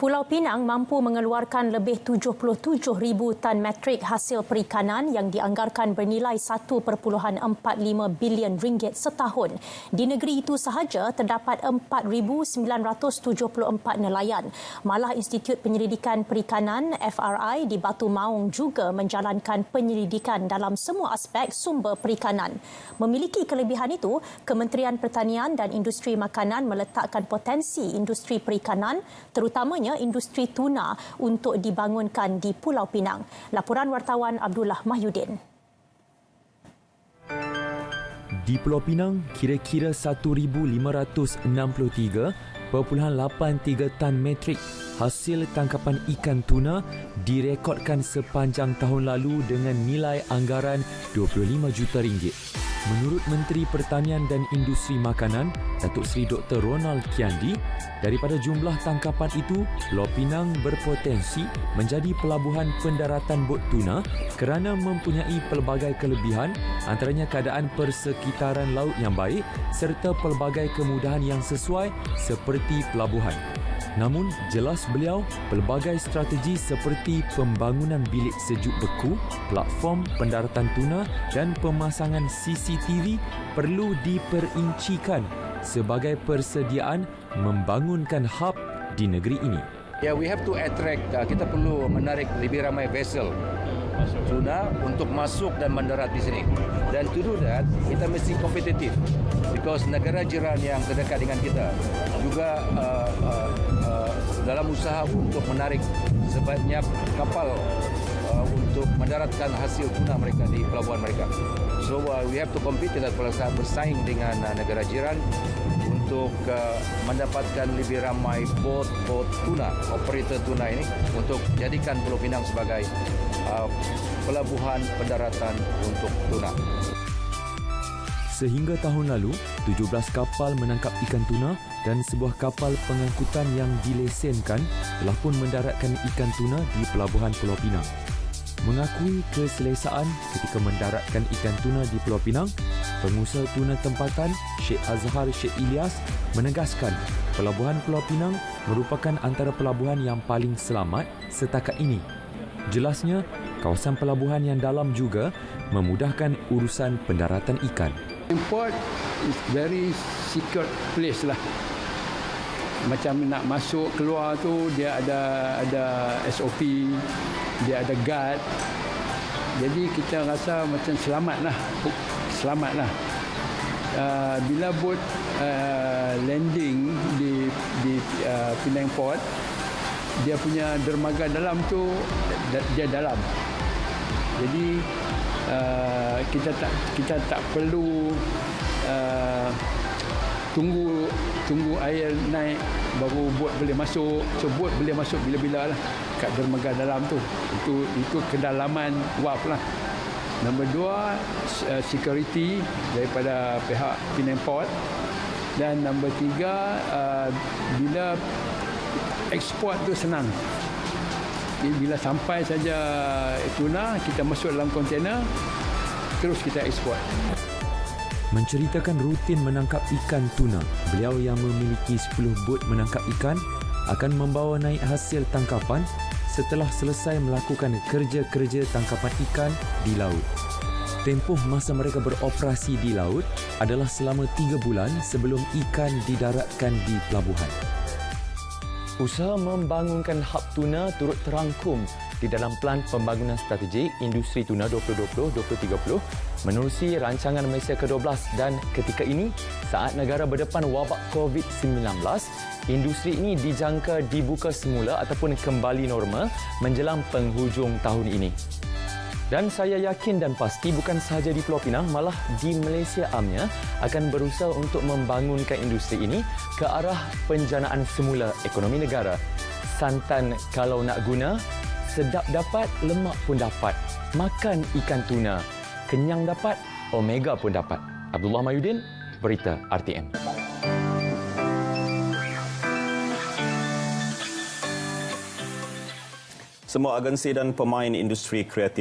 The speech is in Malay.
Pulau Pinang mampu mengeluarkan lebih 77,000 tan metrik hasil perikanan yang dianggarkan bernilai 1.45 bilion ringgit setahun. Di negeri itu sahaja terdapat 4,974 nelayan. Malah Institut Penyelidikan Perikanan FRI di Batu Maung juga menjalankan penyelidikan dalam semua aspek sumber perikanan. Memiliki kelebihan itu, Kementerian Pertanian dan Industri Makanan meletakkan potensi industri perikanan, terutamanya industri tuna untuk dibangunkan di Pulau Pinang. Laporan wartawan Abdullah Mahyudin. Di Pulau Pinang, kira-kira 1,563.83 tan metrik hasil tangkapan ikan tuna direkodkan sepanjang tahun lalu dengan nilai anggaran 25 juta ringgit. Menurut Menteri Pertanian dan Industri Makanan, Datuk Seri Dr. Ronald Kiandi, daripada jumlah tangkapan itu, Pulau Pinang berpotensi menjadi pelabuhan pendaratan bot tuna kerana mempunyai pelbagai kelebihan, antaranya keadaan persekitaran laut yang baik serta pelbagai kemudahan yang sesuai seperti pelabuhan. Namun, jelas beliau, pelbagai strategi seperti pembangunan bilik sejuk beku, platform pendaratan tuna dan pemasangan CCTV perlu diperincikan sebagai persediaan membangunkan hub di negeri ini. Yeah, we have to attract, kita perlu menarik lebih ramai vessel tuna untuk masuk dan mendarat di sini. Dan to do that, kita mesti kompetitif. Because negara jiran yang terdekat dengan kita juga dalam usaha untuk menarik sebanyak kapal untuk mendaratkan hasil tuna mereka di pelabuhan mereka. So we have to compete, kita bersaing dengan negara jiran untuk mendapatkan lebih ramai bot tuna, operator tuna ini untuk jadikan Pulau Pinang sebagai pelabuhan pendaratan untuk tuna. Sehingga tahun lalu, 17 kapal menangkap ikan tuna dan sebuah kapal pengangkutan yang dilesenkan telah pun mendaratkan ikan tuna di pelabuhan Pulau Pinang. Mengakui keselesaan ketika mendaratkan ikan tuna di Pulau Pinang, pengusaha tuna tempatan Sheikh Azhar Sheikh Ilyas menegaskan pelabuhan Pulau Pinang merupakan antara pelabuhan yang paling selamat setakat ini. Jelasnya, kawasan pelabuhan yang dalam juga memudahkan urusan pendaratan ikan. Port is very secret place lah. Macam nak masuk keluar tu dia ada SOP, dia ada guard. Jadi kita rasa macam selamat lah. Bila bot landing di Penang Port, dia punya dermaga dalam tu dia dalam. Jadi kita tak perlu tunggu air naik baru bot boleh masuk. So bot boleh masuk bila-bila lah kat dermaga dalam tu. Itu kedalaman wharf lah. Nombor 2, security daripada pihak Penang Port. Dan nombor 3, bila ekspor tu senang. Bila sampai saja tuna, kita masuk dalam kontena, terus kita ekspor. Menceritakan rutin menangkap ikan tuna, beliau yang memiliki 10 bot menangkap ikan akan membawa naik hasil tangkapan setelah selesai melakukan kerja-kerja tangkapan ikan di laut. Tempoh masa mereka beroperasi di laut adalah selama 3 bulan sebelum ikan didaratkan di pelabuhan. Usaha membangunkan hub tuna turut terangkum di dalam Pelan Pembangunan Strategik Industri Tuna 2020-2030 menerusi rancangan Malaysia ke-12 dan ketika ini, saat negara berdepan wabak COVID-19, industri ini dijangka dibuka semula ataupun kembali normal menjelang penghujung tahun ini. Dan saya yakin dan pasti bukan sahaja di Pulau Pinang, malah di Malaysia amnya akan berusaha untuk membangunkan industri ini ke arah penjanaan semula ekonomi negara. Santan kalau nak guna, sedap dapat, lemak pun dapat. Makan ikan tuna, kenyang dapat, omega pun dapat. Abdullah Mahyudin, Berita RTM. Semua agensi dan pemain industri kreatif